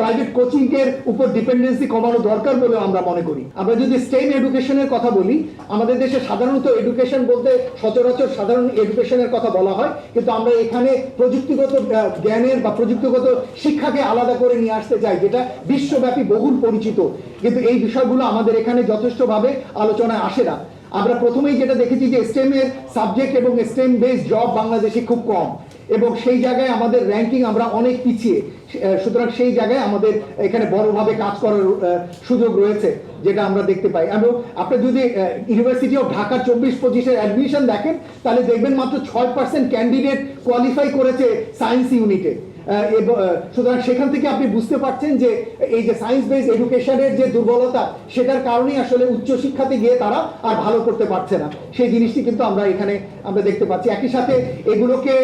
Private coaching এর উপর dependency কমানো দরকার বলে আমরা মনে করি। আমরা যদি স্টেম এডুকেশনের কথা বলি, আমাদের দেশে সাধারণত এডুকেশন বলতে সচরাচর সাধারণ এডুকেশনের কথা বলা হয়, কিন্তু আমরা এখানে প্রযুক্তিগত জ্ঞানের বা প্রযুক্তিগত শিক্ষাকে আলাদা করে নিয়ে আসতে চাই, যেটা বিশ্বব্যাপী বহুল পরিচিত, কিন্তু এই বিষয়গুলো আমাদের এখানে যথেষ্টভাবে আলোচনায় আসে না। আমরা প্রথমেই যেটা দেখেছি যে স্টেম এর সাবজেক্ট এবং স্টেম বেসড জব বাংলাদেশে খুব কম, এবং সেই জায়গায় আমাদের র্যাঙ্কিং আমরা অনেক পিছিয়ে। সুতরাং সেই জায়গায় আমাদের এখানে বড়ভাবে কাজ করার সুযোগ রয়েছে, যেটা আমরা দেখতে পাই। এবং আপনি যদি ইউনিভার্সিটি অফ ঢাকার 24-25 অ্যাডমিশন দেখেন, তাহলে দেখবেন মাত্র 6% ক্যান্ডিডেট কোয়ালিফাই করেছে সায়েন্স ইউনিটে। সুতরাং সেখান থেকে আপনি বুঝতে পারছেন যে এই যে সায়েন্স বেসড এডুকেশনের যে দুর্বলতা, সেটার কারণেই আসলে উচ্চশিক্ষাতে গিয়ে তারা আর ভালো করতে পারছে না, সেই জিনিসটি কিন্তু আমরা এখানে আমরা দেখতে পাচ্ছি। একই সাথে এগুলোকে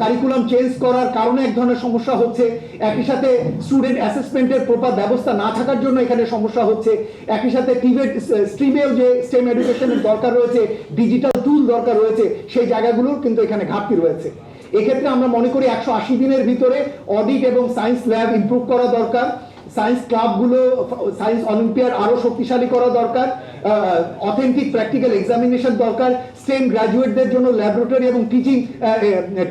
কারিকুলাম চেঞ্জ করার কারণে এক ধরনের সমস্যা হচ্ছে, একই সাথে স্টুডেন্ট অ্যাসেসমেন্টের প্রপার ব্যবস্থা না থাকার জন্য এখানে সমস্যা হচ্ছে, একই সাথে টিভেট স্ট্রিমেও যে স্টেম এডুকেশনের দরকার রয়েছে, ডিজিটাল টুল দরকার রয়েছে, সেই জায়গাগুলোর কিন্তু এখানে ঘাটতি রয়েছে। এক্ষেত্রে আমরা মনে করি 180 দিনের ভিতরে অডিট এবং সায়েন্স ল্যাব ইমপ্রুভ করা দরকার, সায়েন্স ক্লাবগুলো, সায়েন্স অলিম্পিয়াড আরো শক্তিশালী করা দরকার, অথেন্টিক প্র্যাকটিক্যাল এক্সামিনেশন দরকার, স্টেম গ্র্যাজুয়েটদের জন্য ল্যাবরেটরি এবং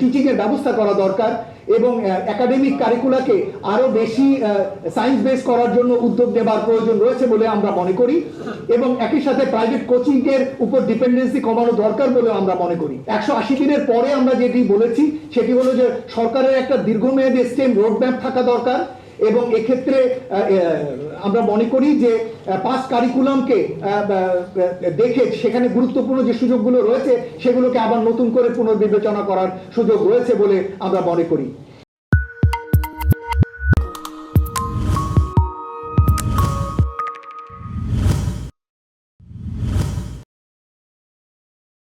টিচিং এর ব্যবস্থা করা দরকার, এবং একাডেমিক কারিকুলাকে আরো বেশি সায়েন্স বেস করার জন্য উদ্যোগ নেবার প্রয়োজন রয়েছে বলে আমরা মনে করি, এবং একই সাথে প্রাইভেট কোচিং এর উপর ডিপেন্ডেন্সি কমানো দরকার বলে আমরা মনে করি। 180 দিনের পরে আমরা যেটি বলেছি সেটি হলো যে সরকারের একটা দীর্ঘমেয়াদী স্টেম রোডম্যাপ থাকা দরকার, এবং এক্ষেত্রে আমরা মনে করি যে পাস কারিকুলামকে দেখে সেখানে গুরুত্বপূর্ণ যে সুযোগগুলো রয়েছে সেগুলোকে আবার নতুন করে পুনর্বিবেচনা করার সুযোগ রয়েছে বলে আমরা মনে করি।